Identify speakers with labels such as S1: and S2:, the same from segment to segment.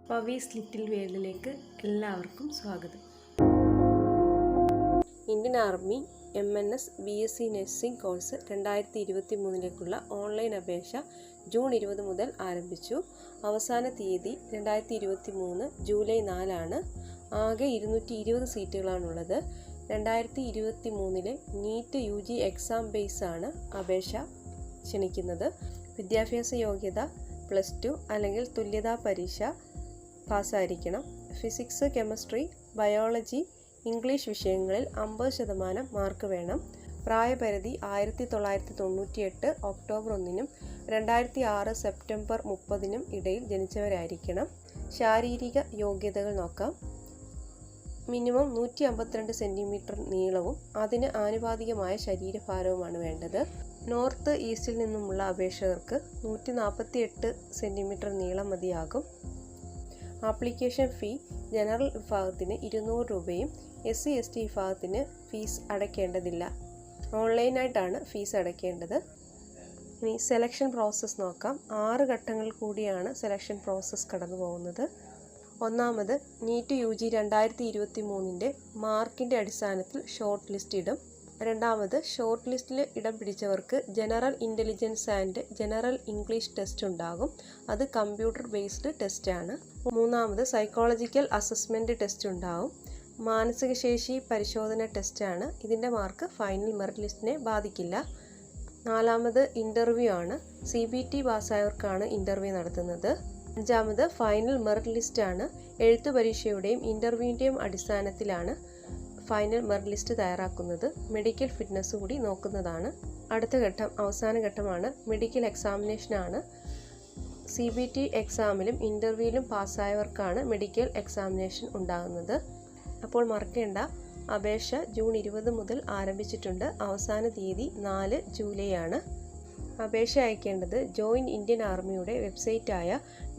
S1: Pavi's little വേൾഡിലേക്ക് എല്ലാവർക്കും സ്വാഗതം. Indian army MNS BSc nursing course 2023 online അപേക്ഷ ജൂൺ 20 മുതൽ ആരംഭിച്ചു. അവസാന തീയതി 2023 ജൂലൈ 4 ആകെ 220 സീറ്റുകളാണുള്ളത്. 2023 നീറ്റ് UG എക്സാം ബേസാണ് അപേക്ഷ ക്ഷണിക്കുന്നത്. വിദ്യാഭ്യാസ യോഗ്യത +2 അല്ലെങ്കിൽ തുല്യതാ പരീക്ഷ പാസ്സായിരിക്കണം. ഫിസിക്സ്, കെമിസ്ട്രി, ബയോളജി, ഇംഗ്ലീഷ് വിഷയങ്ങളിൽ 50% മാർക്ക് വേണം. പ്രായപരിധി 1998 ഒക്ടോബർ 1 2006 സെപ്റ്റംബർ 30 ഇടയിൽ ജനിച്ചവരായിരിക്കണം. ശാരീരിക യോഗ്യതകൾ നോക്കാം. മിനിമം 152 സെൻറ്റിമീറ്റർ നീളവും അതിന് ആനുപാതികമായ ശരീരഭാരവുമാണ് വേണ്ടത്. നോർത്ത് ഈസ്റ്റിൽ നിന്നുമുള്ള അപേക്ഷകർക്ക് 148 സെൻറ്റിമീറ്റർ നീളം മതിയാകും. ആപ്ലിക്കേഷൻ ഫീ ജനറൽ വിഭാഗത്തിന് 200 രൂപയും SC/ST വിഭാഗത്തിന് ഫീസ് അടയ്ക്കേണ്ടതില്ല. ഓൺലൈനായിട്ടാണ് ഫീസ് അടയ്ക്കേണ്ടത്. ഇനി സെലക്ഷൻ പ്രോസസ്സ് നോക്കാം. 6 ഘട്ടങ്ങളിൽ കൂടിയാണ് സെലക്ഷൻ പ്രോസസ്സ് കടന്നു പോകുന്നത്. ഒന്നാമത് നീറ്റ് UG 2023 മാർക്കിൻ്റെ അടിസ്ഥാനത്തിൽ ഷോർട്ട് ലിസ്റ്റ് ഇടും. രണ്ടാമത് ഷോർട്ട് ലിസ്റ്റിൽ ഇടം പിടിച്ചവർക്ക് general intelligence and general English test ഉണ്ടാകും. അത് കമ്പ്യൂട്ടർ ബേസ്ഡ് ടെസ്റ്റാണ്. മൂന്നാമത് സൈക്കോളജിക്കൽ അസസ്മെൻറ്റ് ടെസ്റ്റ് ഉണ്ടാകും. മാനസികശേഷി പരിശോധന ടെസ്റ്റാണ്. ഇതിൻ്റെ മാർക്ക് ഫൈനൽ മെറിറ്റ് ലിസ്റ്റിനെ ബാധിക്കില്ല. നാലാമത് ഇൻ്റർവ്യൂ ആണ്. CBT പാസ്സായവർക്കാണ് ഇൻ്റർവ്യൂ നടത്തുന്നത്. അഞ്ചാമത് ഫൈനൽ മെറിറ്റ് ലിസ്റ്റാണ്. എഴുത്തു പരീക്ഷയുടെയും ഇൻ്റർവ്യൂവിൻ്റെയും അടിസ്ഥാനത്തിലാണ് ഫൈനൽ മെറിറ്റ് ലിസ്റ്റ് തയ്യാറാക്കുന്നത്. മെഡിക്കൽ ഫിറ്റ്നസ് കൂടി നോക്കുന്നതാണ്. അടുത്ത ഘട്ടം അവസാന ഘട്ടമാണ്. മെഡിക്കൽ എക്സാമിനേഷനാണ്. CBT എക്സാമിലും ഇൻ്റർവ്യൂവിലും പാസ്സായവർക്കാണ് മെഡിക്കൽ എക്സാമിനേഷൻ ഉണ്ടാകുന്നത്. അപ്പോൾ മറക്കേണ്ട, അപേക്ഷ ജൂൺ 20 മുതൽ ആരംഭിച്ചിട്ടുണ്ട്. അവസാന തീയതി 4 ജൂലൈ ആണ്. അപേക്ഷ അയക്കേണ്ടത് ജോയിൻ ഇന്ത്യൻ ആർമിയുടെ വെബ്സൈറ്റായ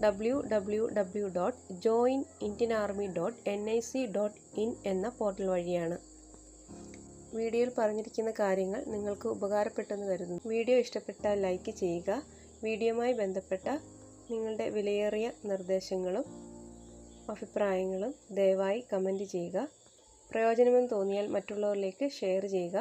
S1: www.joinindianarmy.nic.in എന്ന പോർട്ടൽ വഴിയാണ്. വീഡിയോയിൽ പറഞ്ഞിരിക്കുന്ന കാര്യങ്ങൾ നിങ്ങൾക്ക് ഉപകാരപ്പെട്ടെന്ന് കരുതുന്നു. വീഡിയോ ഇഷ്ടപ്പെട്ടാൽ ലൈക്ക് ചെയ്യുക. വീഡിയോയുമായി ബന്ധപ്പെട്ട നിങ്ങളുടെ വിലയേറിയ നിർദ്ദേശങ്ങളും അഭിപ്രായങ്ങളും ദയവായി കമൻറ്റ് ചെയ്യുക. പ്രയോജനമെന്ന് തോന്നിയാൽ മറ്റുള്ളവരിലേക്ക് ഷെയർ ചെയ്യുക.